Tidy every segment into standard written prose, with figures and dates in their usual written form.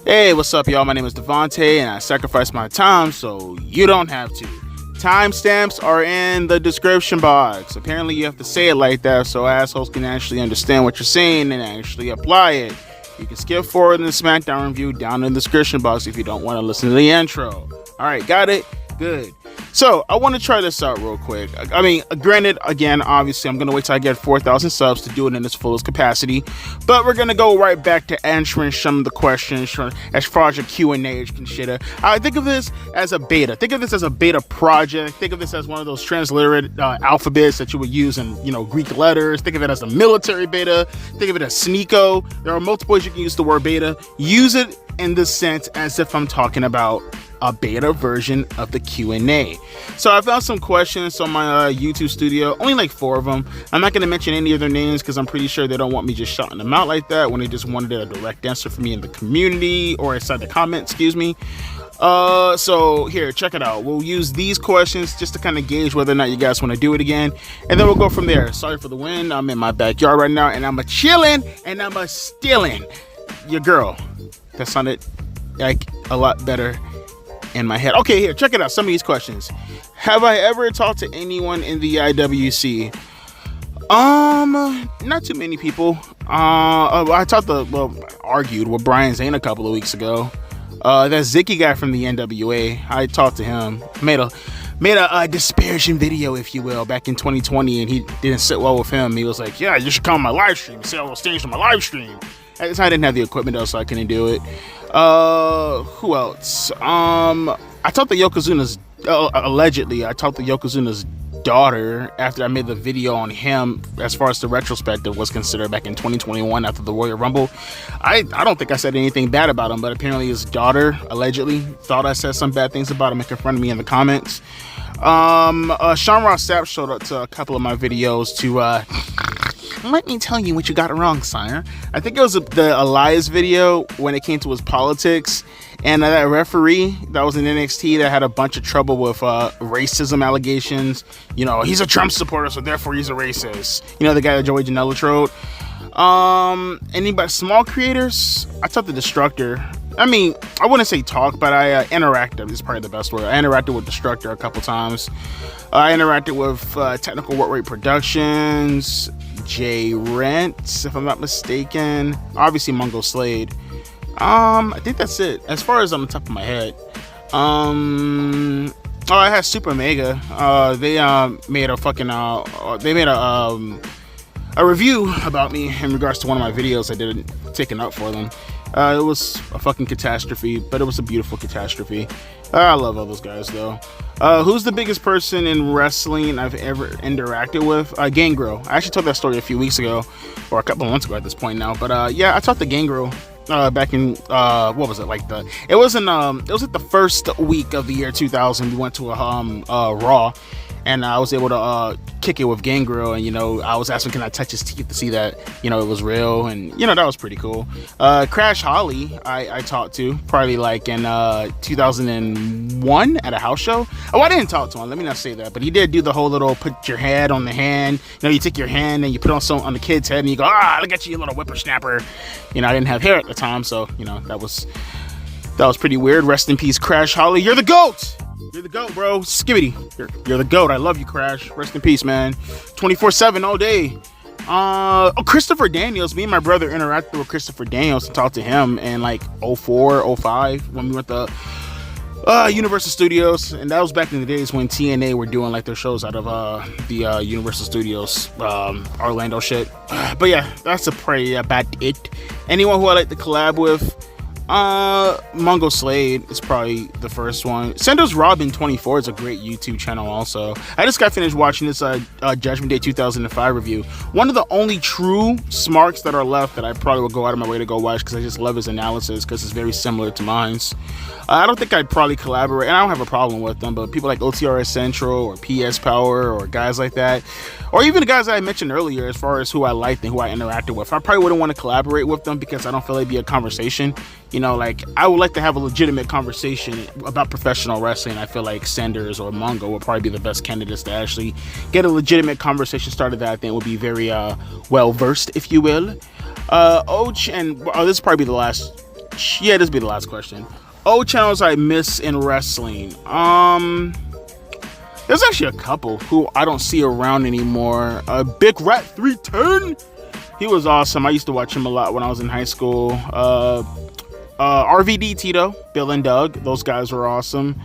Hey, what's up, y'all? My name is Devontae, and I sacrifice my time so you don't have to. Timestamps are in the description box. Apparently, you have to say it like that so assholes can actually understand what you're saying and actually apply it. You can skip forward in the Smackdown review down in the description box if you don't want to listen to the intro. Alright, got it? Good. So, I want to try this out real quick. I mean, granted, again, obviously, I'm going to wait till I get 4,000 subs to do it in its fullest capacity. But we're going to go right back to answering some of the questions as far as your Q&A is considered. I think of this as a beta. Think of this as a beta project. Think of this as one of those transliterated alphabets that you would use in, Greek letters. Think of it as a military beta. Think of it as Sneeko. There are multiple ways you can use the word beta. Use it in the sense as if I'm talking about a beta version of the Q&A. So I found some questions on my YouTube studio, only like 4 of them. I'm not going to mention any of their names because I'm pretty sure they don't want me just shouting them out like that when they just wanted a direct answer from me in the community or inside the comments, excuse me. So here, check it out. We'll use these questions just to kind of gauge whether or not you guys want to do it again, and then we'll go from there. Sorry for the wind. I'm in my backyard right now, and I'm a-chilling, and I'm a-stealing your girl. That sounded like a lot better in my head. Okay, here, check it out. Some of these questions. Have I ever talked to anyone in the IWC? Not too many people. I argued with Brian Zane a couple of weeks ago. That Zicky guy from the NWA, I talked to him. Made a disparaging video, if you will, back in 2020, and he didn't sit well with him. He was like, yeah, you should come on my live stream, say all those things on my live stream. I didn't have the equipment though, so I couldn't do it. Who else? I talked to Yokozuna's, allegedly, I talked to Yokozuna's daughter after I made the video on him as far as the retrospective was considered back in 2021 after the Royal Rumble. I don't think I said anything bad about him, but apparently his daughter allegedly thought I said some bad things about him, making fun of me in the comments. Sean Ross Sapp showed up to a couple of my videos to let me tell you what you got wrong, sire. I think it was the Elias video when it came to his politics, and that referee that was in NXT that had a bunch of trouble with racism allegations. He's a Trump supporter, so therefore he's a racist. The guy that Joey Janela trolled. Anybody, small creators? I talked to Destructor. I mean, I wouldn't say talk, but I interacted. Is probably the best word. I interacted with Destructor a couple times. I interacted with Technical Work Rate Productions, Jay Rent, if I'm not mistaken. Obviously, Mungo Slade. I think that's it. As far as on the top of my head. I had Super Mega. They made a review about me in regards to one of my videos I did taking up for them. It was a fucking catastrophe, but it was a beautiful catastrophe. I love all those guys though. Who's the biggest person in wrestling I've ever interacted with? Gangrel. I actually told that story a few weeks ago, or a couple of months ago at this point now. But yeah, I talked to Gangrel back in what was it like it was like the first week of the year 2000. We went to a Raw, and I was able to kick it with Gangrel, and I was asking, can I touch his teeth to see that it was real, and that was pretty cool. Crash Holly I talked to probably like in 2001 at a house show. I didn't talk to him, let me not say that, but he did do the whole little put your head on the hand. You take your hand and you put on the kid's head and you go, look at you little whippersnapper. I didn't have hair at the time, so that was pretty weird. Rest in peace, Crash Holly. You're the GOAT. You're the GOAT, bro. Skibbity. You're the GOAT. I love you, Crash. Rest in peace, man. 24/7 all day. Christopher Daniels. Me and my brother interacted with Christopher Daniels and talked to him in like 04, 05 when we went to Universal Studios, and that was back in the days when TNA were doing like their shows out of the Universal Studios Orlando shit. But yeah, that's probably about it. Anyone who I like to collab with? Mungo Slade is probably the first one. Sendo's Robin 24 is a great YouTube channel also. I just got finished watching this Judgment Day 2005 review. One of the only true smarks that are left that I probably will go out of my way to go watch because I just love his analysis because it's very similar to mine's. I don't think I'd probably collaborate, and I don't have a problem with them, but people like OTRS Central or PS Power or guys like that, or even the guys that I mentioned earlier as far as who I liked and who I interacted with, I probably wouldn't want to collaborate with them because I don't feel it'd be a conversation. I would like to have a legitimate conversation about professional wrestling. I feel like Sanders or Mongo would probably be the best candidates to actually get a legitimate conversation started that I think would be very well versed, if you will. Och and this is probably the last much. Yeah, this will be the last question. Old channels I miss in wrestling. There's actually a couple who I don't see around anymore. Big Rat 310. He was awesome. I used to watch him a lot when I was in high school. RVD Tito, Bill and Doug. Those guys were awesome.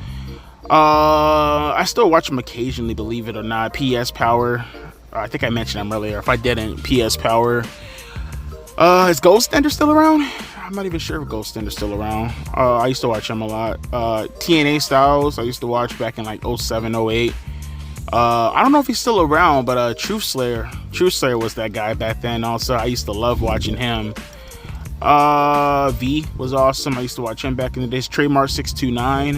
I still watch him occasionally, believe it or not. PS Power. I think I mentioned him earlier. If I didn't, PS Power. Is Goldstender still around? I'm not even sure if Goldstender's still around. I used to watch him a lot. TNA Styles, I used to watch back in like 07, 08. I don't know if he's still around, but Truth Slayer was that guy back then. Also, I used to love watching him. V was awesome. I used to watch him back in the days. Trademark 629.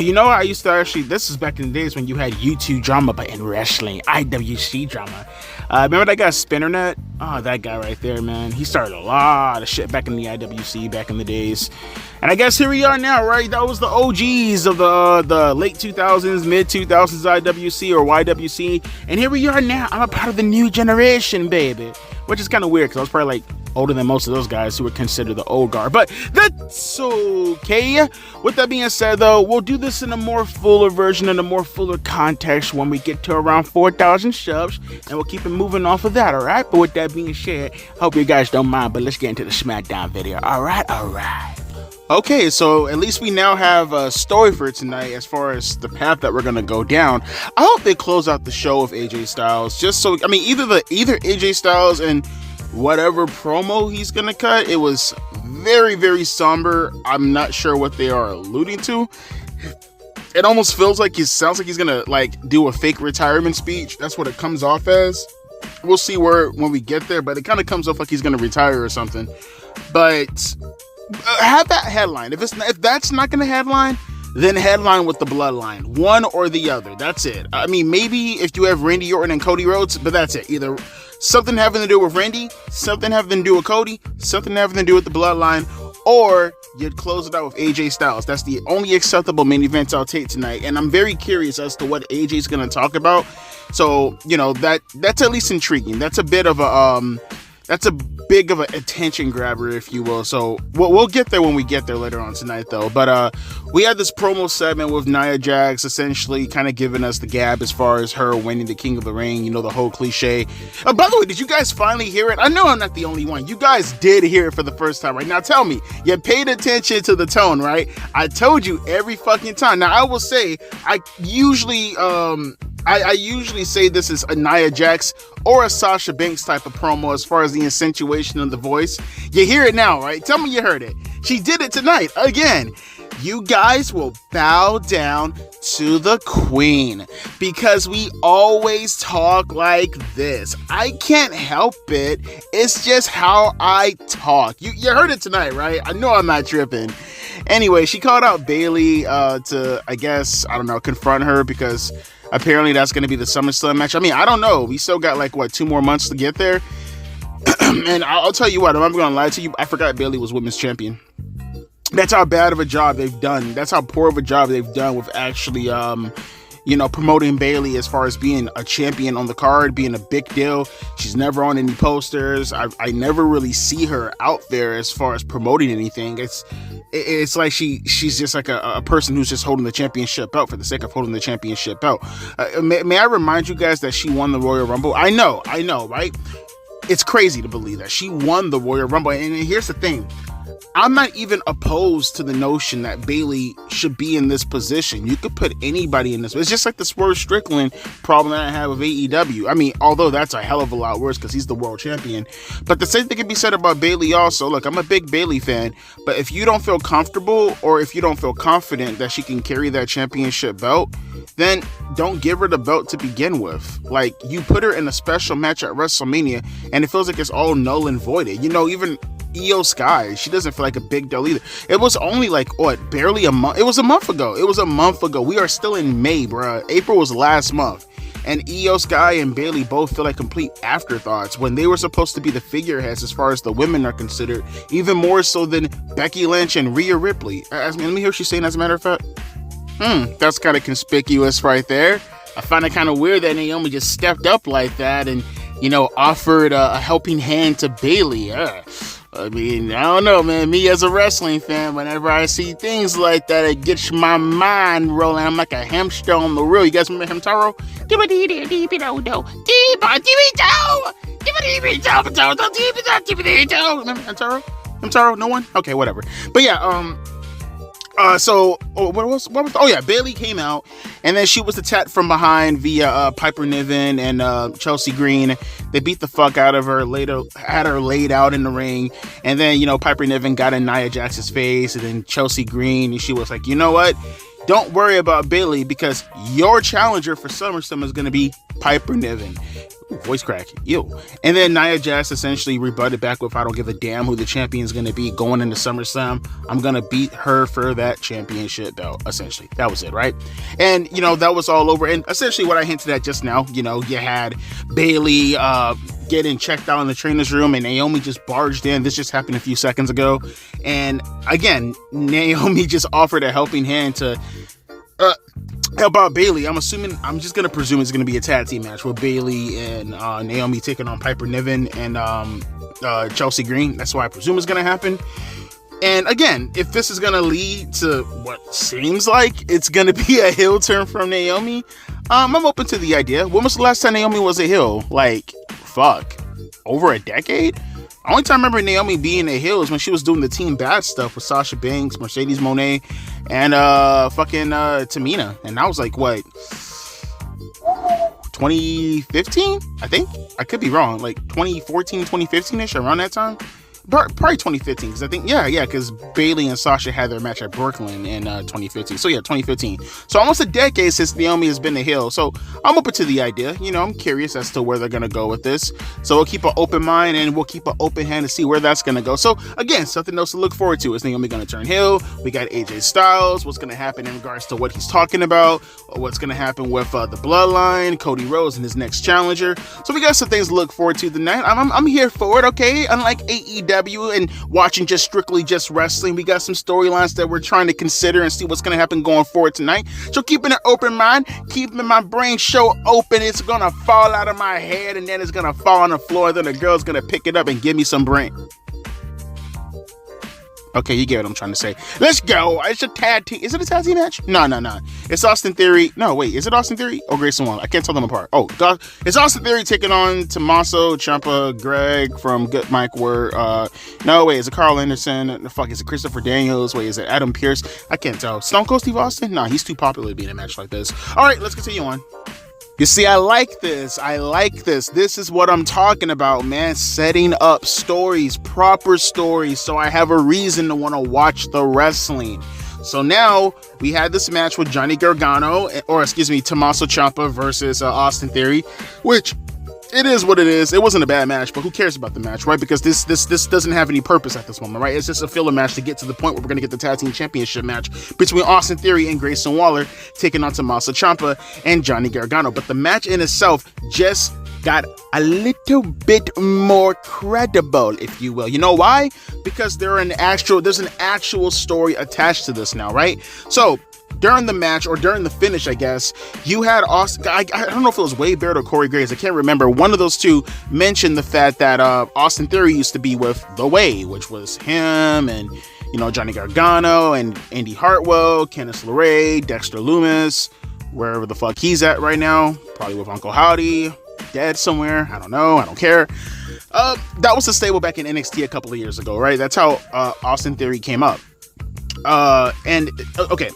You know, I used to actually, this is back in the days when you had YouTube drama, but in wrestling, IWC drama. Remember that guy Spinnernet? Oh, that guy right there, man. He started a lot of shit back in the IWC back in the days. And I guess here we are now, right? That was the OGs of the late 2000s, mid 2000s IWC or YWC. And here we are now. I'm a part of the new generation, baby. Which is kind of weird because I was probably like older than most of those guys who were considered the old guard. But that's okay. With that being said, though, we'll do this in a more fuller version, in a more fuller context when we get to around 4,000 subs. And we'll keep it moving off of that, all right? But with that being said, hope you guys don't mind. But let's get into the Smackdown video. All right, all right. Okay, so at least we now have a story for tonight as far as the path that we're gonna go down. I hope they close out the show of AJ Styles, just so, I mean, either AJ Styles and whatever promo he's gonna cut, it was very, very somber. I'm not sure what they are alluding to. It almost feels like sounds like he's gonna like do a fake retirement speech. That's what it comes off as. We'll see when we get there, but it kind of comes off like he's gonna retire or something. But have that headline. If that's not gonna headline, then headline with the Bloodline, one or the other. That's it. I mean, maybe if you have Randy Orton and Cody Rhodes, but that's it. Either something having to do with Randy, something having to do with Cody, something having to do with the Bloodline, or you'd close it out with AJ Styles. That's the only acceptable main event I'll take tonight, and I'm very curious as to what AJ's gonna talk about. So, you know, that's at least intriguing. That's a bit of a that's a big of an attention grabber, if you will. So we'll get there when we get there later on tonight, though. But we had this promo segment with Nia Jax, essentially kind of giving us the gab as far as her winning the King of the Ring. You know, the whole cliche. By the way, did you guys finally hear it? I know I'm not the only one. You guys did hear it for the first time, right? Now tell me, you paid attention to the tone, right? I told you every fucking time. Now I will say, I usually say this is a Nia Jax or a Sasha Banks type of promo as far as the accentuation of the voice. You hear it now, right? Tell me you heard it. She did it tonight. Again, you guys will bow down to the queen because we always talk like this. I can't help it. It's just how I talk. You heard it tonight, right? I know I'm not tripping. Anyway, she called out Bayley to, I guess, I don't know, confront her because apparently that's going to be the SummerSlam match. I mean, I don't know. We still got like, what, 2 more months to get there? And I'll tell you what, I'm not going to lie to you. I forgot Bayley was women's champion. That's how bad of a job they've done. That's how poor of a job they've done with actually, promoting Bayley as far as being a champion on the card, being a big deal. She's never on any posters. I never really see her out there as far as promoting anything. It's like she's just like a person who's just holding the championship belt for the sake of holding the championship belt. May I remind you guys that she won the Royal Rumble? I know, right? It's crazy to believe that she won the Royal Rumble. And here's the thing. I'm not even opposed to the notion that Bayley should be in this position. You could put anybody in this. It's just like the Swerve Strickland problem that I have with AEW. I mean, although that's a hell of a lot worse because he's the world champion. But the same thing can be said about Bayley also. Look, I'm a big Bayley fan, but if you don't feel comfortable or if you don't feel confident that she can carry that championship belt, then don't give her the belt to begin with. Like, you put her in a special match at WrestleMania and it feels like it's all null and voided. You know, even Io Sky, she doesn't feel like a big deal either. It was only like, what, barely a month? It was a month ago. We are still in May, bruh. April was last month. And Io Sky and Bayley both feel like complete afterthoughts when they were supposed to be the figureheads as far as the women are considered, even more so than Becky Lynch and Rhea Ripley. Let me hear what she's saying, as a matter of fact. That's kind of conspicuous right there. I find it kind of weird that Naomi just stepped up like that and, you know, offered a helping hand to Bayley. I mean, I don't know, man. Me as a wrestling fan, whenever I see things like that, it gets my mind rolling. I'm like a hamster on the wheel. You guys remember Hamtaro? Remember Hamtaro? Hamtaro? No one? Okay, whatever. But yeah, oh yeah, Bayley came out, and then she was attacked from behind via Piper Niven and Chelsea Green. They beat the fuck out of her, had her laid out in the ring, and then, you know, Piper Niven got in Nia Jax's face, and then Chelsea Green, and she was like, you know what? Don't worry about Bayley, because your challenger for SummerSlam is going to be Piper Niven. Ooh, voice crack. Ew. And then Nia Jax essentially rebutted back with, I don't give a damn who the champion is going to be going into SummerSlam. I'm going to beat her for that championship belt, essentially. That was it, right? And, you know, that was all over. And essentially what I hinted at just now, you know, you had Bayley getting checked out in the trainer's room, and Naomi just barged in. This just happened a few seconds ago. And again, Naomi just offered a helping hand to help out Bayley. I'm just gonna presume it's gonna be a tag team match with Bayley and Naomi taking on Piper Niven and Chelsea Green. That's what I presume is gonna happen. And again, if this is gonna lead to what seems like it's gonna be a heel turn from Naomi, I'm open to the idea. When was the last time Naomi was a heel? Like, fuck, over a decade? Only time I remember Naomi being a heel is when she was doing the Team Bad stuff with Sasha Banks, Mercedes Moné, and fucking Tamina. And that was like, what, 2015? I think? I could be wrong. Like 2014, 2015-ish, around that time? Probably 2015, because I think, because Bayley and Sasha had their match at Brooklyn in 2015. So yeah, 2015. So almost a decade since Naomi has been a heel. So I'm open to the idea. You know, I'm curious as to where they're going to go with this. So we'll keep an open mind, and we'll keep an open hand to see where that's going to go. So again, something else to look forward to. Is Naomi going to turn heel? We got AJ Styles. What's going to happen in regards to what he's talking about? What's going to happen with the Bloodline, Cody Rhodes, and his next challenger? So we got some things to look forward to tonight. I'm here for it, okay? Unlike AEW and watching just strictly just wrestling, we got some storylines that we're trying to consider and see what's going to happen going forward tonight. So keeping an open mind, keeping my brain so open, it's going to fall out of my head, and then it's going to fall on the floor, then the girl's going to pick it up and give me some brain. Okay, you get what I'm trying to say. Let's go. It's a tag team. Is it a tag team match? No. It's Austin Theory. No, wait. Is it Austin Theory or Grayson Waller? I can't tell them apart. Oh, it's Austin Theory taking on Tommaso Ciampa, Greg from Good Mike Word. No, wait. Is it Carl Anderson? The fuck, is it Christopher Daniels? Wait, is it Adam Pearce? I can't tell. Stone Cold Steve Austin? Nah, he's too popular to be in a match like this. All right, let's continue on. You see, I like this. This is what I'm talking about, man. Setting up stories, proper stories, so I have a reason to want to watch the wrestling. So now we had this match with Tommaso Ciampa versus Austin Theory, which it is what it is. It wasn't a bad match, but who cares about the match, right? Because this doesn't have any purpose at this moment, right? It's just a filler match to get to the point where we're going to get the tag team championship match between Austin Theory and Grayson Waller taking on Tommaso Ciampa and Johnny Gargano. But the match in itself just got a little bit more credible, if you will. You know why? Because there's an actual story attached to this now, right? So during the match, or during the finish, I guess, you had Austin, I don't know if it was Wade Barrett or Corey Graves, I can't remember. One of those two mentioned the fact that Austin Theory used to be with The Way, which was him and, you know, Johnny Gargano and Andy Hartwell, Candice LeRae, Dexter Lumis, wherever the fuck he's at right now, probably with Uncle Howdy, dead somewhere, I don't know, I don't care. That was the stable back in NXT a couple of years ago, right? That's how Austin Theory came up. Okay.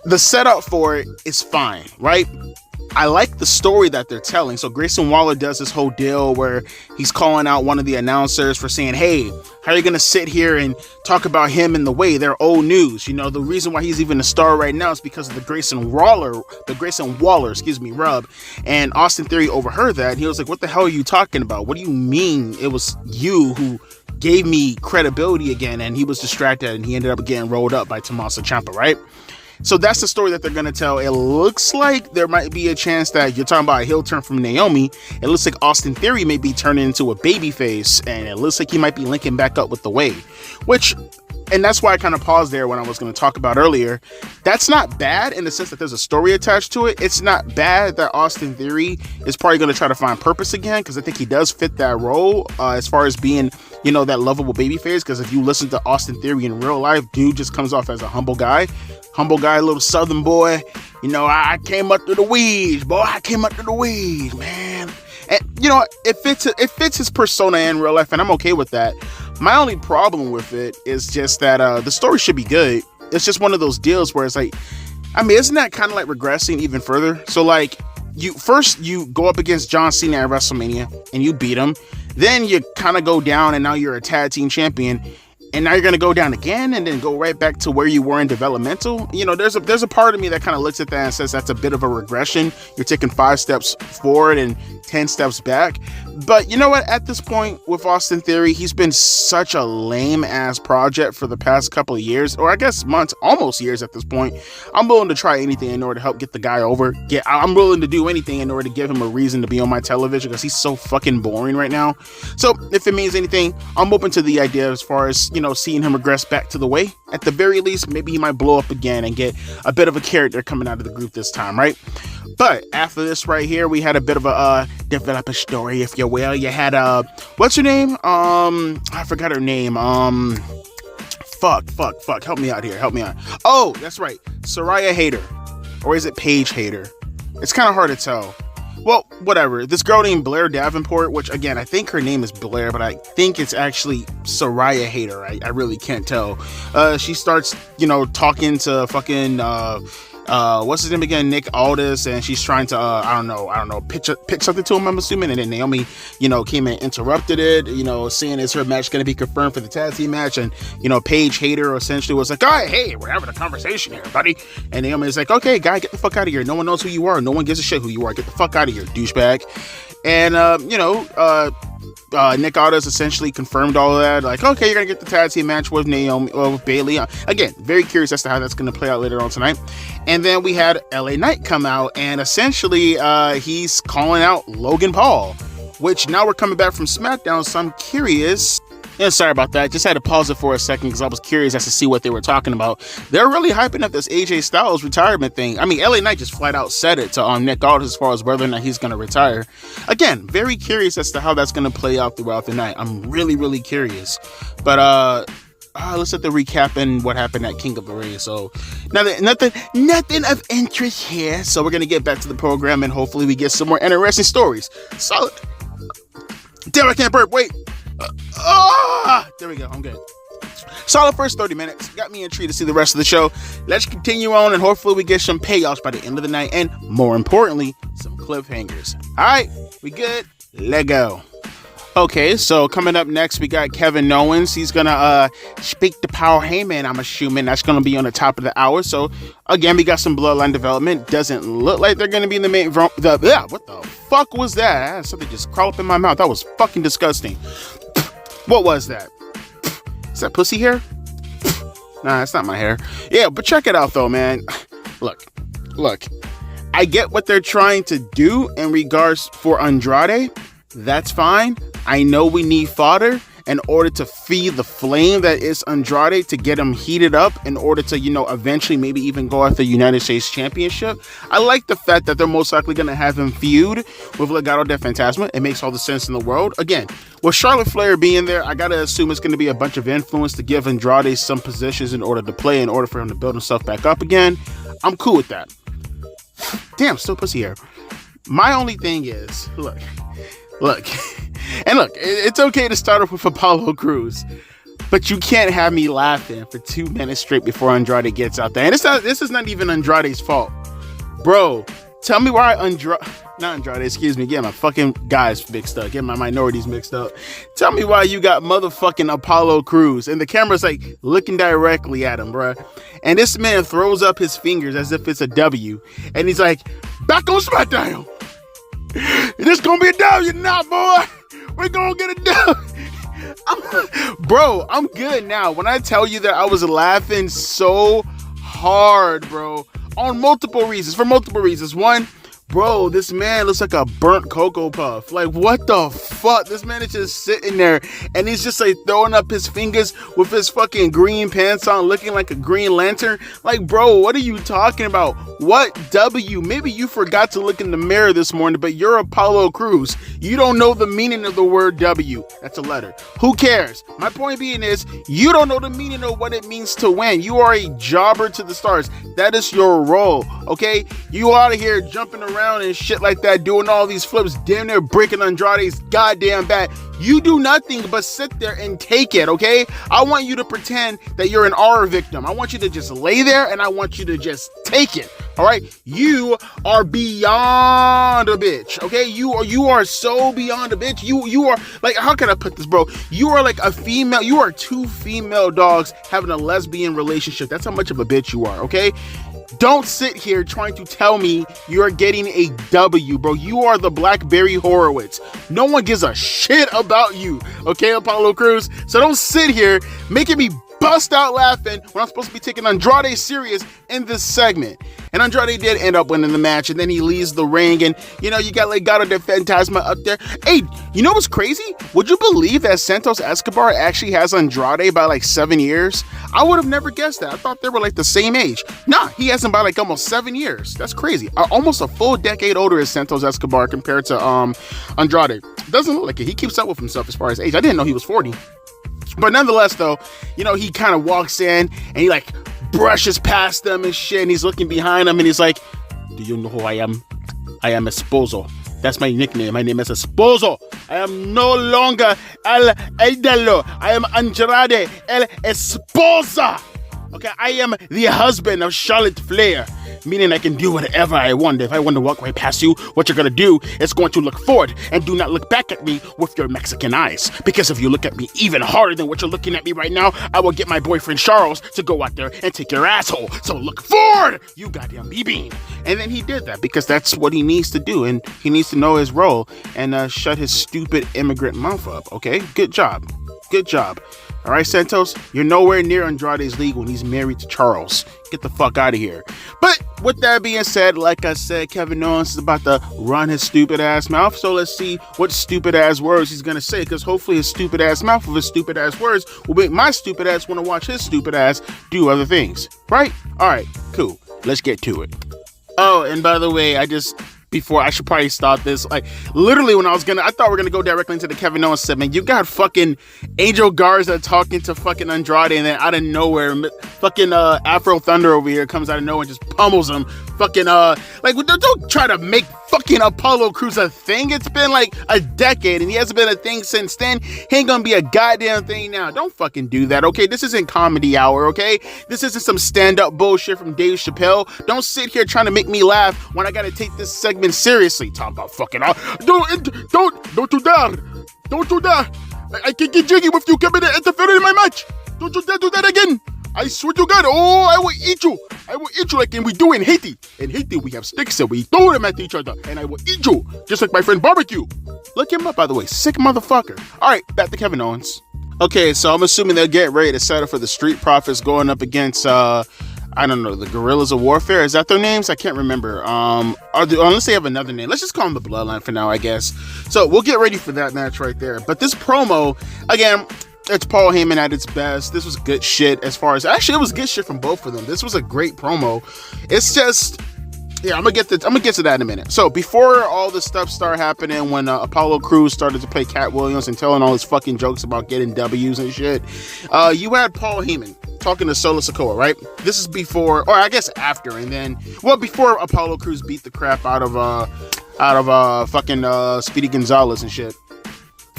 The setup for it is fine, right? I like the story that they're telling. So Grayson Waller does this whole deal where he's calling out one of the announcers for saying, hey, how are you going to sit here and talk about him in The Way? They're old news. You know, the reason why he's even a star right now is because of the Grayson Waller, rub. And Austin Theory overheard that. And he was like, what the hell are you talking about? What do you mean it was you who gave me credibility again? And he was distracted, and he ended up getting rolled up by Tommaso Ciampa, right? So that's the story that they're going to tell. It looks like there might be a chance that you're talking about a heel turn from Naomi. It looks like Austin Theory may be turning into a babyface, and it looks like he might be linking back up with The Way, and that's why I kind of paused there when I was going to talk about earlier. That's not bad in the sense that there's a story attached to it. It's not bad that Austin Theory is probably going to try to find purpose again, because I think he does fit that role as far as being you know, that lovable baby face. Because if you listen to Austin Theory in real life, dude just comes off as a humble guy, little Southern boy. You know, I came up through the weeds, boy. I came up through the weeds, man. And you know, it fits his persona in real life, and I'm okay with that. My only problem with it is just that the story should be good. It's just one of those deals where it's like, I mean, isn't that kind of like regressing even further? So like, you go up against John Cena at WrestleMania and you beat him, then you kind of go down and now you're a tag team champion, and now you're going to go down again and then go right back to where you were in developmental. You know, there's a part of me that kind of looks at that and says that's a bit of a regression. You're taking 5 steps forward and 10 steps back. But you know what? At this point with Austin Theory, he's been such a lame ass project for the past couple of years, or I guess months, almost years at this point. I'm willing to try anything in order to help get the guy over. I'm willing to do anything in order to give him a reason to be on my television, because he's so fucking boring right now. So if it means anything, I'm open to the idea as far as, you know, seeing him regress back to the way. At the very least, maybe he might blow up again and get a bit of a character coming out of the group this time, right? But after this right here, we had a bit of a develop a story, if you will. You had what's her name? I forgot her name. Fuck. Help me out here. Help me out. Oh, that's right. Soraya Hayter. Or is it Paige Hayter? It's kind of hard to tell. Well, whatever. This girl named Blair Davenport, which again, I think her name is Blair, but I think it's actually Soraya Hayter. I really can't tell. She starts, you know, talking to fucking what's his name again, Nick Aldis, and she's trying to I don't know, pitch something to him, I'm assuming, and then Naomi, you know, came and interrupted it, you know, saying is her match going to be confirmed for the tag team match, and you know, Paige Hayter essentially was like, oh, hey, we're having a conversation here, buddy, and Naomi is like, okay, guy, get the fuck out of here, no one knows who you are, no one gives a shit who you are, get the fuck out of here, douchebag. And you know, Nick Aldis essentially confirmed all of that, like, okay, you're gonna get the tag team match with Naomi or with Bayley. Again, very curious as to how that's gonna play out later on tonight. And then we had LA Knight come out, and essentially he's calling out Logan Paul, which now we're coming back from Smackdown, so I'm curious. Yeah, sorry about that. Just had to pause it for a second because I was curious as to see what they were talking about. They're really hyping up this AJ Styles retirement thing. I mean, LA Knight just flat out said it to Nick Aldis as far as whether or not he's going to retire. Again, very curious as to how that's going to play out throughout the night. I'm really, really curious. But let's let the recap and what happened at King of the Ring. So nothing of interest here. So we're going to get back to the program and hopefully we get some more interesting stories. Solid. Damn, I can't burp. Wait. There we go. I'm good. Solid first 30 minutes. Got me intrigued to see the rest of the show. Let's continue on and hopefully we get some payoffs by the end of the night, and more importantly, some cliffhangers. All right, we good? Let go. Okay, so coming up next, we got Kevin Owens. He's gonna speak to Paul Heyman. I'm assuming that's gonna be on the top of the hour. So again, we got some Bloodline development. Doesn't look like they're gonna be in the main. What the fuck was that? Something just crawled up in my mouth. That was fucking disgusting. What was that? Is that pussy hair? Nah, it's not my hair. Yeah, but check it out though, man. Look. I get what they're trying to do in regards for Andrade. That's fine. I know we need fodder in order to feed the flame that is Andrade, to get him heated up in order to, you know, eventually maybe even go after the United States Championship. I like the fact that they're most likely going to have him feud with Legado del Fantasma. It makes all the sense in the world. Again, with Charlotte Flair being there, I got to assume it's going to be a bunch of influence to give Andrade some positions in order to play, in order for him to build himself back up again. I'm cool with that. Damn, still pussy hair. My only thing is, look, it's okay to start off with Apollo Crews, but you can't have me laughing for 2 minutes straight before Andrade gets out there. And this is not even Andrade's fault. Bro, tell me why get my fucking guys mixed up, get my minorities mixed up. Tell me why you got motherfucking Apollo Crews, and the camera's like looking directly at him, bro. And this man throws up his fingers as if it's a W, and he's like, back on SmackDown. This gonna be a W now, boy. We're gonna get a W. Bro, I'm good now. When I tell you that I was laughing so hard, bro, for multiple reasons. One, Bro, this man looks like a burnt Cocoa Puff. Like, what the fuck? This man is just sitting there and he's just like throwing up his fingers with his fucking green pants on, looking like a Green Lantern. Like, bro, what are you talking about? What W? Maybe you forgot to look in the mirror this morning, but you're Apollo Crews. You don't know the meaning of the word W. That's a letter. Who cares? My point being is, you don't know the meaning of what it means to win. You are a jobber to the stars. That is your role, okay? You out of here jumping around and shit like that, doing all these flips, damn near breaking Andrade's goddamn back. You do nothing but sit there and take it, okay? I want you to pretend that you're an R victim. I want you to just lay there and I want you to just take it, all right? You are beyond a bitch, okay? You are so beyond a bitch. You are, like, how can I put this, bro? You are like a female, you are two female dogs having a lesbian relationship. That's how much of a bitch you are, okay? Don't sit here trying to tell me you're getting a W, bro. You are the Blackberry Horowitz. No one gives a shit about you, okay, Apollo Crews? So don't sit here making me bust out laughing when I'm supposed to be taking Andrade serious in this segment. And Andrade did end up winning the match, and then he leaves the ring, and, you know, you got Legado de Fantasma up there. Hey, you know what's crazy? Would you believe that Santos Escobar actually has Andrade by like 7 years? I would have never guessed that. I thought they were like the same age. Nah, he has him by like almost 7 years. That's crazy. Almost a full decade older is Santos Escobar compared to Andrade. Doesn't look like it. He keeps up with himself as far as age. I didn't know he was 40. But nonetheless, though, you know, he kind of walks in and he like brushes past them and shit, and he's looking behind him and he's like, do you know who I am? I am Esposo. That's my nickname. My name is Esposo. I am no longer El Idolo. I am Andrade El Esposa. Okay, I am the husband of Charlotte Flair, meaning I can do whatever I want. If I want to walk right past you, what you're going to do is going to look forward and do not look back at me with your Mexican eyes. Because if you look at me even harder than what you're looking at me right now, I will get my boyfriend Charles to go out there and take your asshole. So look forward, you goddamn B-bean. And then he did that because that's what he needs to do. And he needs to know his role and shut his stupid immigrant mouth up. Okay, good job. Good job. All right, Santos, you're nowhere near Andrade's league when he's married to Charles. Get the fuck out of here. But with that being said, like I said, Kevin Owens is about to run his stupid ass mouth. So let's see what stupid ass words he's going to say. Because hopefully his stupid ass mouth with his stupid ass words will make my stupid ass want to watch his stupid ass do other things. Right? All right, cool. Let's get to it. Oh, and by the way, before I should probably start this, like literally when I thought we were gonna go directly into the Kevin Owens segment. You got fucking Angel Garza talking to fucking Andrade, and then out of nowhere, fucking Afro Thunder over here comes out of nowhere and just pummels him. Fucking like don't try to make fucking Apollo Crews a thing. It's been like a decade and he hasn't been a thing since then. He ain't gonna be a goddamn thing now. Don't fucking do that, okay? This isn't Comedy Hour, okay? This isn't some stand-up bullshit from Dave Chappelle. Don't sit here trying to make me laugh when I gotta take this segment seriously. Talk about fucking don't do that. Don't do that. I can get jiggy with you coming to interfere in my match. Don't you dare do that again. I swear to God, I will eat you. I will eat you like we do in Haiti. In Haiti, we have sticks and we throw them at each other. And I will eat you, just like my friend Barbecue. Look him up, by the way. Sick motherfucker. All right, back to Kevin Owens. Okay, so I'm assuming they'll get ready to settle for the Street Profits going up against, I don't know, the Guerrillas of Warfare. Is that their names? I can't remember. Unless they have another name. Let's just call them the Bloodline for now, I guess. So we'll get ready for that match right there. But this promo, again, it's Paul Heyman at its best. This was good shit actually it was good shit from both of them. This was a great promo. It's just, yeah, I'm gonna get to that in a minute. So before all this stuff started happening, when Apollo Crews started to play Cat Williams and telling all his fucking jokes about getting W's and shit, you had Paul Heyman talking to Solo Sikoa, right? This is before, or I guess after, and then, well, before Apollo Crews beat the crap out of fucking Speedy Gonzalez and shit.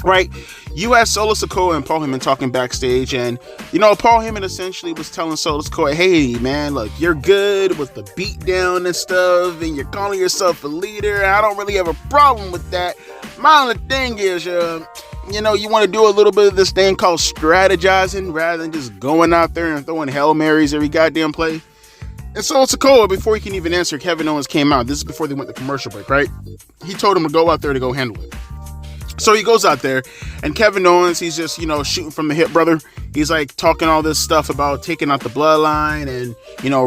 Right, you had Solo Sikoa and Paul Heyman talking backstage, and you know, Paul Heyman essentially was telling Solo Sikoa, hey man, look, you're good with the beatdown and stuff, and you're calling yourself a leader. I don't really have a problem with that. My only thing is, you know, you want to do a little bit of this thing called strategizing rather than just going out there and throwing Hail Marys every goddamn play. And Solo Sikoa, before he can even answer, Kevin Owens came out. This is before they went to commercial break, right? He told him to go out there to go handle it. So he goes out there, and Kevin Owens, he's just, shooting from the hip, brother. He's like talking all this stuff about taking out the Bloodline, and,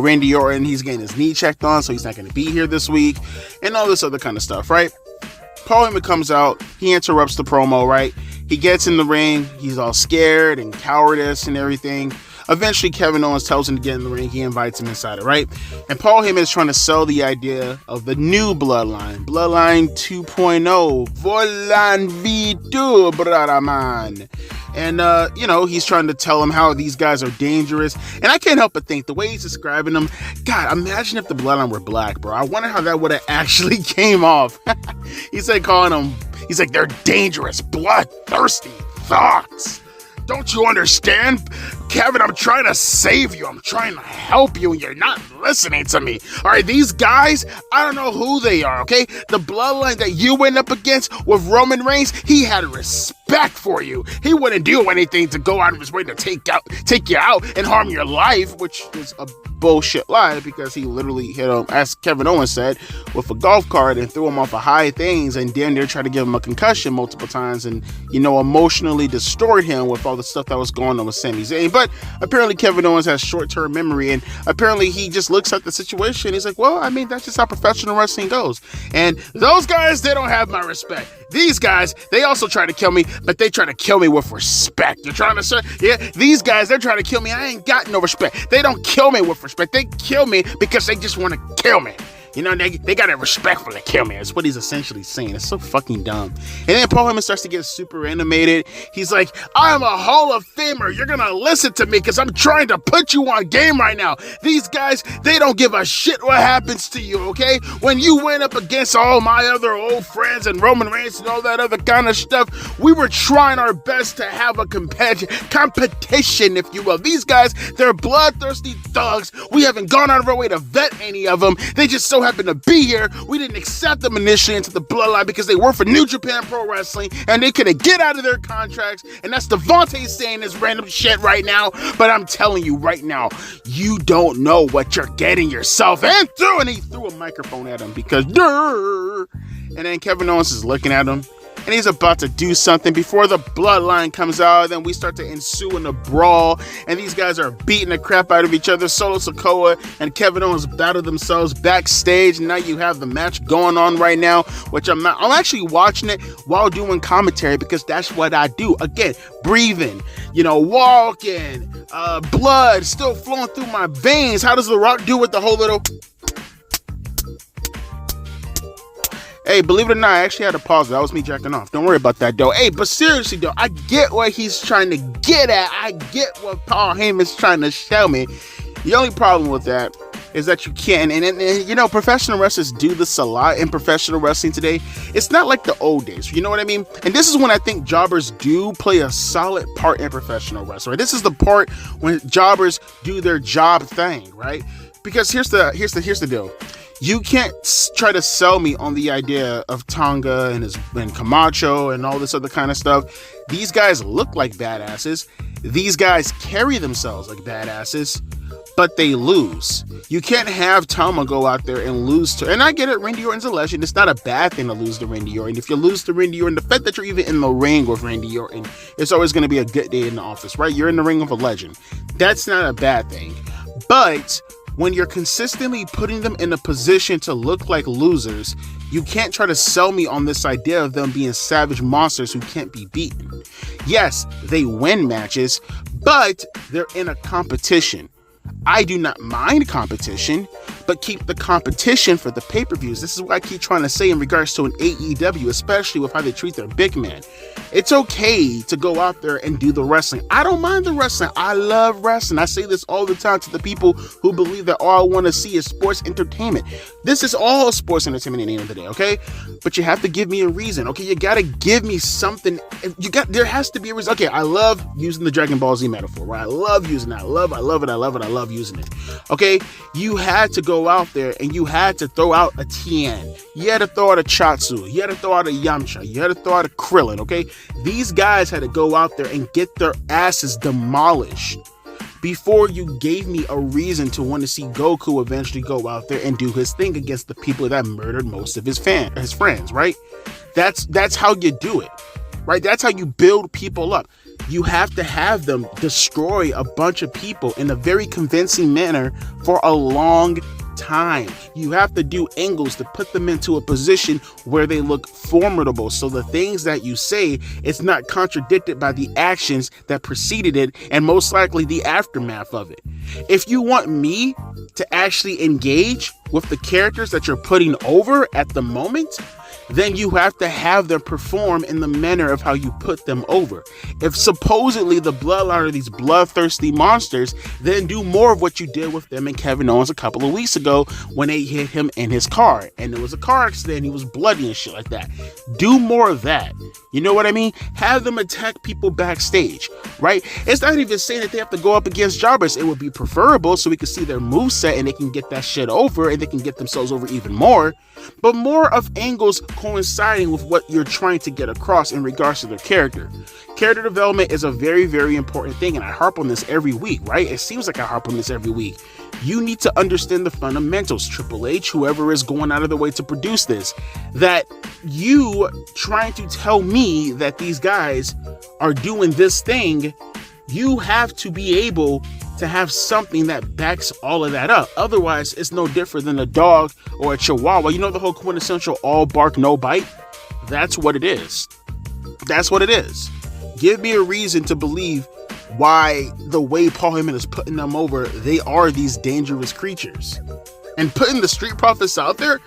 Randy Orton, he's getting his knee checked on, so he's not going to be here this week, and all this other kind of stuff, right? Paul Heyman comes out, he interrupts the promo, right? He gets in the ring, he's all scared and cowardice and everything. Eventually, Kevin Owens tells him to get in the ring. He invites him inside it, right? And Paul Heyman is trying to sell the idea of the new Bloodline. Bloodline 2.0. Bloodline V2, brother man. And, he's trying to tell him how these guys are dangerous. And I can't help but think, the way he's describing them, God, imagine if the Bloodline were black, bro. I wonder how that would have actually came off. He's like calling them, he's like, they're dangerous, bloodthirsty thugs. Don't you understand? Kevin, I'm trying to save you. I'm trying to help you, and you're not listening to me. All right, these guys, I don't know who they are, okay? The Bloodline that you went up against with Roman Reigns, he had respect for you. He wouldn't do anything to go out of his way to take you out and harm your life, which is a bullshit lie, because he literally hit him, as Kevin Owens said, with a golf cart and threw him off of high things, and damn near tried to give him a concussion multiple times, and emotionally distort him with all the stuff that was going on with Sami Zayn. But apparently Kevin Owens has short-term memory, and apparently he just looks at the situation. He's like, well, I mean, that's just how professional wrestling goes. And those guys, they don't have my respect. These guys, they also try to kill me, but they try to kill me with respect. You're trying to say, yeah, these guys, they're trying to kill me. I ain't got no respect. They don't kill me with respect. They kill me because they just want to kill me. They gotta respectfully kill me. That's what he's essentially saying. It's so fucking dumb. And then Paul Heyman starts to get super animated. He's like, I'm a Hall of Famer. You're gonna listen to me because I'm trying to put you on game right now. These guys, they don't give a shit what happens to you, okay? When you went up against all my other old friends and Roman Reigns and all that other kind of stuff, we were trying our best to have a competition, if you will. These guys, they're bloodthirsty thugs. We haven't gone out of our way to vet any of them. They just so happen to be here. We didn't accept them initially into the Bloodline because they work for New Japan Pro Wrestling and they couldn't get out of their contracts, and that's Devontae saying this random shit right now. But I'm telling you right now, you don't know what you're getting yourself into. And he threw a microphone at him because and then Kevin Owens is looking at him, and he's about to do something before the Bloodline comes out. Then we start to ensue in a brawl, and these guys are beating the crap out of each other. Solo Sikoa and Kevin Owens battle themselves backstage, and now you have the match going on right now, which I'm actually watching it while doing commentary because that's what I do. Again, breathing, walking, blood still flowing through my veins. How does The Rock do with the whole little... Hey, believe it or not, I actually had to pause. That was me jacking off. Don't worry about that, though. Hey, but seriously, though, I get what he's trying to get at. I get what Paul Heyman's trying to tell me. The only problem with that is that you can't. And professional wrestlers do this a lot in professional wrestling today. It's not like the old days. You know what I mean? And this is when I think jobbers do play a solid part in professional wrestling. Right? This is the part when jobbers do their job thing, right? Because here's the deal. You can't try to sell me on the idea of Tonga and Camacho and all this other kind of stuff. These guys look like badasses. These guys carry themselves like badasses, but they lose. You can't have Tama go out there and lose to... And I get it, Randy Orton's a legend. It's not a bad thing to lose to Randy Orton. If you lose to Randy Orton, the fact that you're even in the ring with Randy Orton, it's always going to be a good day in the office, right? You're in the ring with a legend. That's not a bad thing. But... when you're consistently putting them in a position to look like losers, you can't try to sell me on this idea of them being savage monsters who can't be beaten. Yes, they win matches, but they're in a competition. I do not mind competition, but keep the competition for the pay-per-views. This is what I keep trying to say in regards to an AEW, especially with how they treat their big man. It's okay to go out there and do the wrestling. I don't mind the wrestling. I love wrestling. I say this all the time to the people who believe that all I want to see is sports entertainment. This is all sports entertainment at the end of the day, okay? But you have to give me a reason, okay? You got to give me something. There has to be a reason. Okay, I love using the Dragon Ball Z metaphor, right? I love using that. I love using it. Okay? You had to go out there and you had to throw out a Tien. You had to throw out a Chatsu. You had to throw out a Yamcha. You had to throw out a Krillin, okay? These guys had to go out there and get their asses demolished before you gave me a reason to want to see Goku eventually go out there and do his thing against the people that murdered most of his friends, right? That's how you do it. right? That's how you build people up. You have to have them destroy a bunch of people in a very convincing manner for a long time. You have to do angles to put them into a position where they look formidable, so the things that you say, it's not contradicted by the actions that preceded it and most likely the aftermath of it. If you want me to actually engage with the characters that you're putting over at the moment, then you have to have them perform in the manner of how you put them over. If supposedly the Bloodline are these bloodthirsty monsters, then do more of what you did with them and Kevin Owens a couple of weeks ago when they hit him in his car and it was a car accident, he was bloody and shit like that. Do more of that. You know what I mean? Have them attack people backstage, right? It's not even saying that they have to go up against jobbers. It would be preferable so we can see their moveset and they can get that shit over and they can get themselves over even more. But more of angles coinciding with what you're trying to get across in regards to their character. Character development is a very, very important thing, and I harp on this every week, right? It seems like I harp on this every week. You need to understand the fundamentals, Triple H, whoever is going out of the way to produce this, that you trying to tell me that these guys are doing this thing, you have to be able to have something that backs all of that up. Otherwise, it's no different than a dog or a chihuahua. You know the whole quintessential all bark, no bite? That's what it is. That's what it is. Give me a reason to believe why the way Paul Heyman is putting them over, they are these dangerous creatures. And putting the Street Profits out there,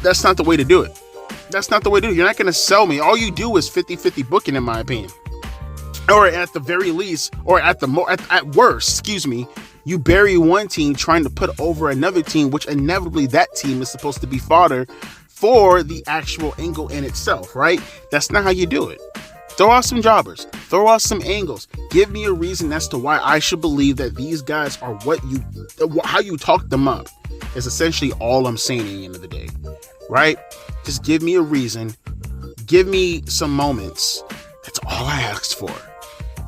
that's not the way to do it. That's not the way to do it. You're not going to sell me. All you do is 50-50 booking, in my opinion. Or at the very least, or at worst, excuse me, you bury one team trying to put over another team, which inevitably that team is supposed to be fodder for the actual angle in itself, right? That's not how you do it. Throw out some jobbers, throw out some angles. Give me a reason as to why I should believe that these guys are how you talk them up is essentially all I'm saying at the end of the day, right? Just give me a reason. Give me some moments. That's all I asked for.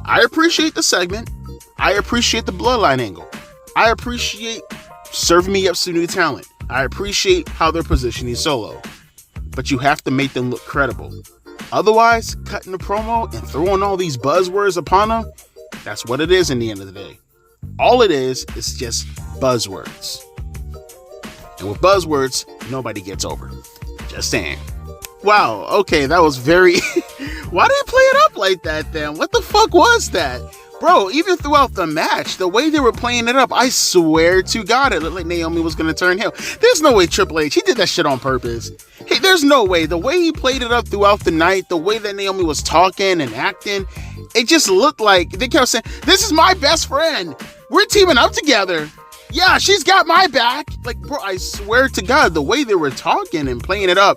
I appreciate the segment. I appreciate the Bloodline angle. I appreciate serving me up some new talent. I appreciate how they're positioning Solo. But you have to make them look credible. Otherwise, cutting the promo and throwing all these buzzwords upon them, that's what it is in the end of the day. All it is just buzzwords. And with buzzwords, nobody gets over. Just saying. Wow, okay, that was very... Why did it play it up like that then? What the fuck was that? Bro, even throughout the match, the way they were playing it up, I swear to God, it looked like Naomi was going to turn heel. There's no way Triple H, he did that shit on purpose. Hey, there's no way. The way he played it up throughout the night, the way that Naomi was talking and acting, it just looked like, they kept saying, this is my best friend. We're teaming up together. Yeah, she's got my back. Like, bro, I swear to God, the way they were talking and playing it up,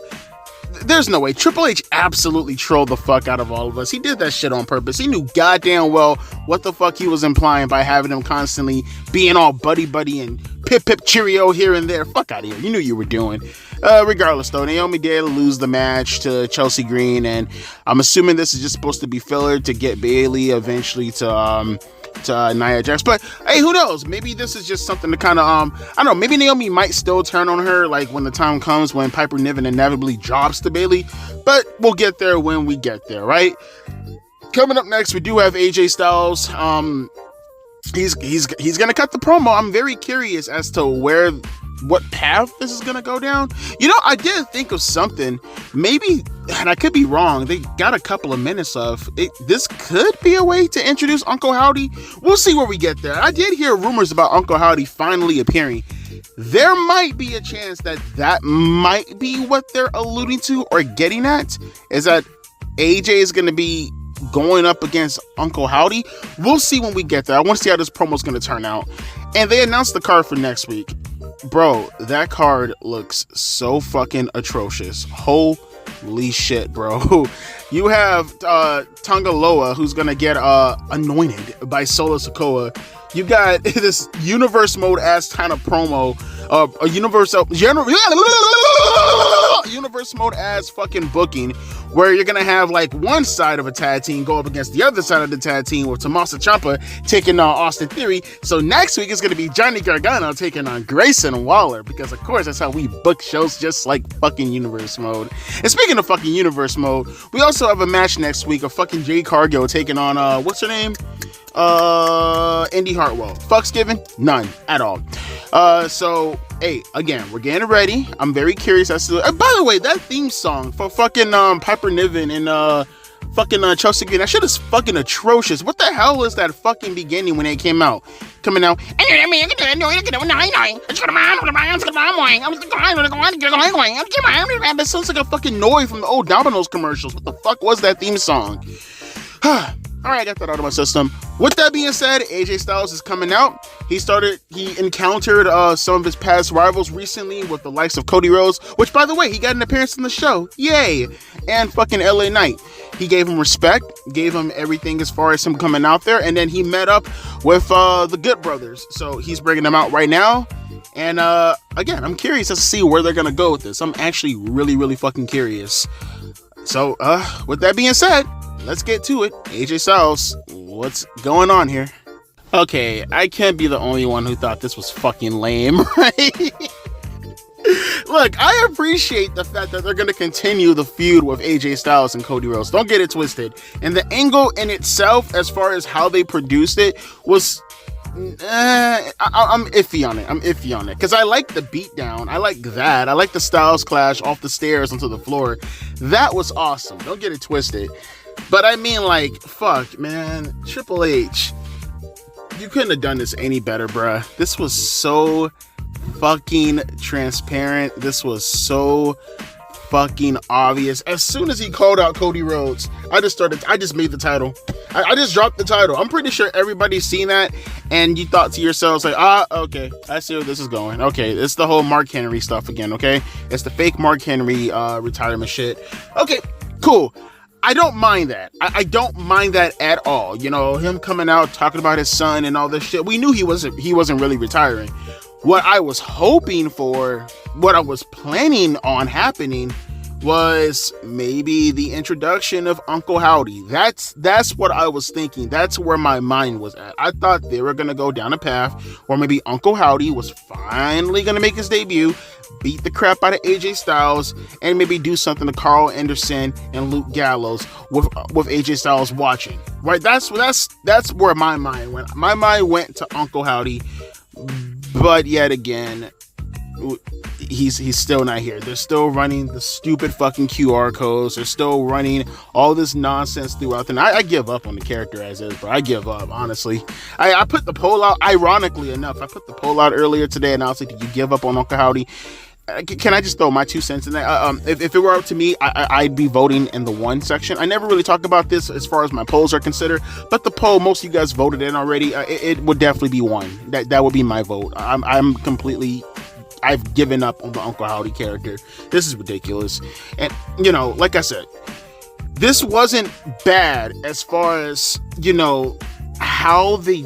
there's no way. Triple H absolutely trolled the fuck out of all of us. He did that shit on purpose. He knew goddamn well what the fuck he was implying by having him constantly being all buddy and pip cheerio here and there. Fuck out of here. You knew you were doing. Regardless though, Naomi did lose the match to Chelsea Green, and I'm assuming this is just supposed to be filler to get Bayley eventually to Nia Jax. But hey, who knows? Maybe this is just something to kind of I don't know, maybe Naomi might still turn on her like when the time comes when Piper Niven inevitably drops to Bayley, but we'll get there when we get there, right? Coming up next, we do have AJ Styles. He's gonna cut the promo. I'm very curious as to what path this is gonna go down. You know, I did think of something, maybe, and I could be wrong, they got a couple of minutes of it. This could be a way to introduce Uncle Howdy. We'll see where we get there. I did hear rumors about Uncle Howdy finally appearing. There might be a chance that might be what they're alluding to or getting at, is that AJ is gonna be going up against Uncle Howdy. We'll see when we get there. I want to see how this promo is going to turn out. And they announced the card for next week. Bro, that card looks so fucking atrocious. Holy shit, bro. You have Tonga Loa, who's going to get anointed by Solo Sikoa. You got this universe mode ass kind of promo. Universe mode ass fucking booking where you're gonna have like one side of a tag team go up against the other side of the tag team with Tommaso Ciampa taking on Austin Theory. So next week it's gonna be Johnny Gargano taking on Grayson Waller, because of course that's how we book shows, just like fucking Universe Mode. And speaking of fucking Universe Mode, we also have a match next week of fucking Jade Cargill taking on what's her name? Indy Hartwell. Fucks given? None at all. So hey, again, we're getting ready. I'm very curious as to. By the way, that theme song for fucking Piper Niven and fucking Chelsea Green, that shit is fucking atrocious. What the hell is that fucking beginning when it came out? Coming out. It sounds like a fucking noise from the old Domino's commercials. What the fuck was that theme song? Alright, I got that out of my system. With that being said, AJ Styles is coming out. He encountered some of his past rivals recently with the likes of Cody Rhodes, which, by the way, he got an appearance in the show. Yay! And fucking LA Knight. He gave him respect, gave him everything as far as him coming out there, and then he met up with the Good Brothers. So he's bringing them out right now. And again, I'm curious to see where they're gonna go with this. I'm actually really, really fucking curious. So, with that being said, let's get to it. AJ Styles, what's going on here? Okay, I can't be the only one who thought this was fucking lame, right? Look, I appreciate the fact that they're going to continue the feud with AJ Styles and Cody Rhodes. Don't get it twisted. And the angle in itself, as far as how they produced it, was... I'm iffy on it. Because I like the beatdown. I like that. I like the Styles clash off the stairs onto the floor. That was awesome. Don't get it twisted. But I mean, like, fuck, man. Triple H, you couldn't have done this any better, bruh. This was so fucking transparent. This was so fucking obvious. As soon as he called out Cody Rhodes, I just made the title. I just dropped the title. I'm pretty sure everybody's seen that, and you thought to yourselves, like, okay, I see where this is going. Okay, it's the whole Mark Henry stuff again, okay? It's the fake Mark Henry retirement shit. Okay, cool. I don't mind that. I don't mind that at all. You know, him coming out talking about his son and all this shit. We knew he wasn't really retiring. What I was hoping for, what I was planning on happening, was maybe the introduction of Uncle Howdy. That's what I was thinking. That's where my mind was at. I thought they were gonna go down a path where maybe Uncle Howdy was finally gonna make his debut, beat the crap out of AJ Styles, and maybe do something to Carl Anderson and Luke Gallows with AJ Styles watching. Right? That's where my mind went. My mind went to Uncle Howdy, but yet again, he's still not here. They're still running the stupid fucking QR codes. They're still running all this nonsense throughout. And I give up on the character as is, bro. I give up, honestly. I put the poll out, ironically enough, I put the poll out earlier today, and I was like, did you give up on Uncle Howdy? Can I just throw my 2 cents in there? If it were up to me, I'd be voting in the 1 section. I never really talk about this as far as my polls are considered, but the poll most of you guys voted in already. It would definitely be 1. That would be my vote. I've given up on the Uncle Howdy character. This is ridiculous. And, you know, like I said, this wasn't bad as far as, you know, how they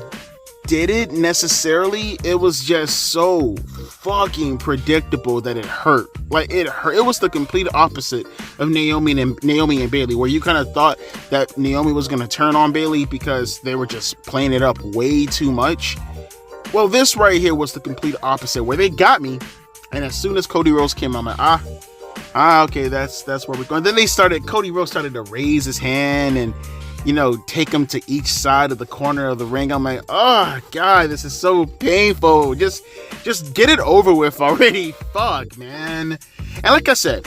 did it necessarily. It was just so fucking predictable that it hurt. Like, it hurt. It was the complete opposite of Naomi and Bayley, where you kind of thought that Naomi was going to turn on Bayley because they were just playing it up way too much. Well, this right here was the complete opposite, where they got me, and as soon as Cody Rhodes came out, I'm like, okay, that's where we're going. Then Cody Rhodes started to raise his hand and, you know, take him to each side of the corner of the ring. I'm like, oh God, this is so painful. Just get it over with already. Fuck, man. And like I said,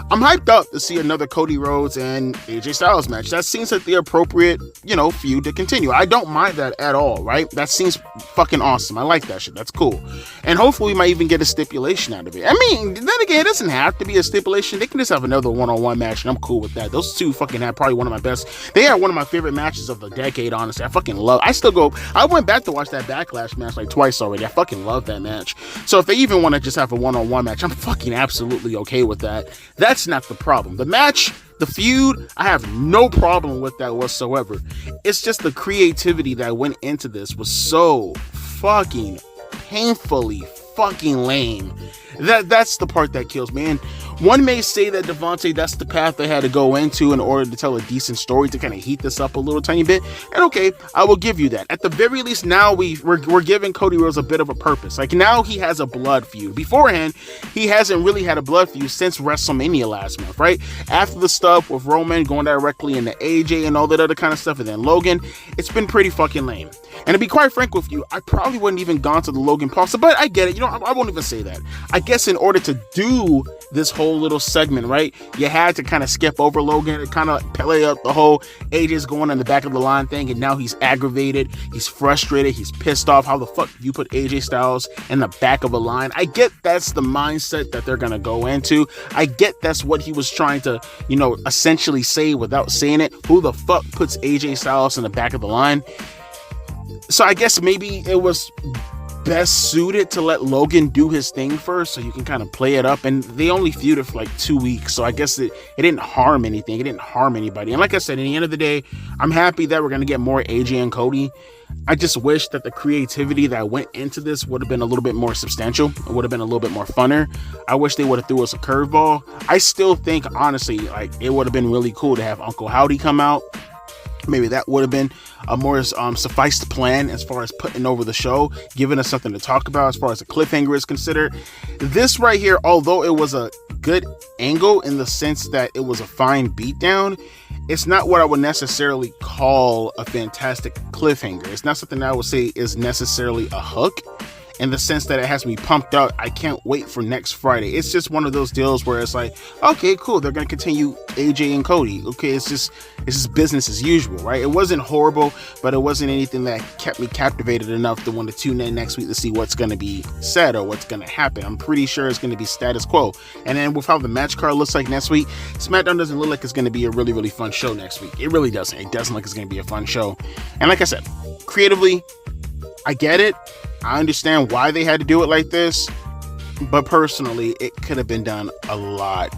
I'm hyped up to see another Cody Rhodes and AJ Styles match. That seems like the appropriate, you know, feud to continue. I don't mind that at all, right? That seems fucking awesome. I like that shit. That's cool. And hopefully we might even get a stipulation out of it. I mean, then again, it doesn't have to be a stipulation. They can just have another one-on-one match, and I'm cool with that. Those two fucking had probably one of my best. They had one of my favorite matches of the decade, honestly. I went back to watch that Backlash match like twice already. I fucking love that match. So if they even want to just have a one-on-one match, I'm fucking absolutely okay with that. That's not the problem. The match, the feud, I have no problem with that whatsoever. It's just the creativity that went into this was so fucking painfully fucking lame. That's the part that kills me. And one may say that Devontae, that's the path they had to go into in order to tell a decent story to kind of heat this up a little tiny bit. And okay, I will give you that. At the very least, now we're giving Cody Rhodes a bit of a purpose. Like, now he has a blood feud. Beforehand, he hasn't really had a blood feud since WrestleMania last month, right? After the stuff with Roman going directly into AJ and all that other kind of stuff, and then Logan, it's been pretty fucking lame. And to be quite frank with you, I probably wouldn't even gone to the Logan Paul stuff, but I get it. You know, I won't even say that. I guess in order to do this whole little segment, right, you had to kind of skip over Logan and kind of play up the whole AJ's going in the back of the line thing, and now he's aggravated, he's frustrated, he's pissed off. How the fuck you put AJ Styles in the back of a line? I get that's the mindset that they're gonna go into. I get that's what he was trying to, you know, essentially say without saying it. Who the fuck puts AJ Styles in the back of the line? So I guess maybe it was best suited to let Logan do his thing first, so you can kind of play it up. And they only feuded for like 2 weeks, so I guess it didn't harm anything. It didn't harm anybody. And like I said, in the end of the day, I'm happy that we're going to get more AJ and Cody. I just wish that the creativity that went into this would have been a little bit more substantial. It would have been a little bit more funner. I wish they would have threw us a curveball. I still think, honestly, like, it would have been really cool to have Uncle Howdy come out. Maybe that would have been a more sufficed plan as far as putting over the show, giving us something to talk about as far as a cliffhanger is considered. This right here, although it was a good angle in the sense that it was a fine beatdown, it's not what I would necessarily call a fantastic cliffhanger. It's not something that I would say is necessarily a hook, in the sense that it has me pumped up. I can't wait for next Friday. It's just one of those deals where it's like, okay, cool, they're gonna continue AJ and Cody. Okay, it's just business as usual, right? It wasn't horrible, but it wasn't anything that kept me captivated enough to want to tune in next week to see what's gonna be said or what's gonna happen. I'm pretty sure it's gonna be status quo. And then with how the match card looks like next week, Smackdown doesn't look like it's gonna be a really, really fun show next week. It really doesn't. It doesn't look like it's gonna be a fun show. And like I said, creatively, I get it. I understand why they had to do it like this, but personally, it could have been done a lot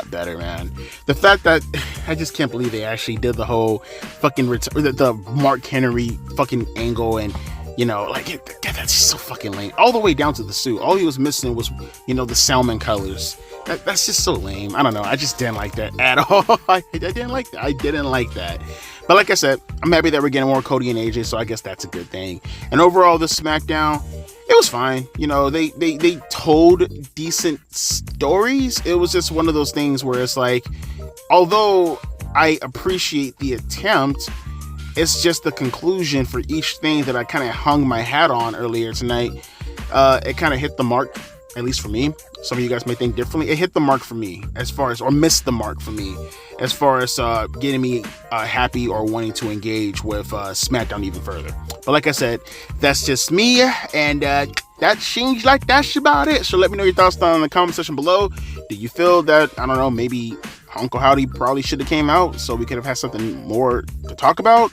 better, man. The fact that I just can't believe they actually did the whole fucking the Mark Henry fucking angle, and you know, like, that's so fucking lame. All the way down to the suit. All he was missing was, you know, the salmon colors. That's just so lame. I don't know. I just didn't like that at all. I didn't like that. I didn't like that. But like I said, I'm happy that we're getting more Cody and AJ, so I guess that's a good thing. And overall, this SmackDown, it was fine. You know, they told decent stories. It was just one of those things where it's like, although I appreciate the attempt, it's just the conclusion for each thing that I kind of hung my hat on earlier tonight. It kind of hit the mark, at least for me. Some of you guys may think differently. It hit the mark for me as far as, or missed the mark for me as far as getting me happy or wanting to engage with SmackDown even further. But like I said, that's just me, and that seems like that's about it. So let me know your thoughts down in the comment section below. Do you feel that, I don't know, maybe Uncle Howdy probably should have came out so we could have had something more to talk about?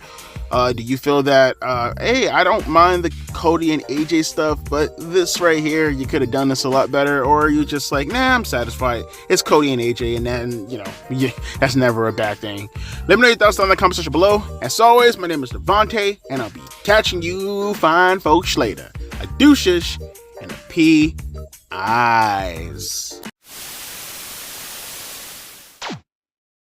Do you feel that, hey, I don't mind the Cody and AJ stuff, but this right here, you could have done this a lot better? Or are you just like, nah, I'm satisfied. It's Cody and AJ, and then, you know, yeah, that's never a bad thing. Let me know your thoughts down in the comment section below. As always, my name is Devontae, and I'll be catching you fine folks later. A deuces and a P-eyes.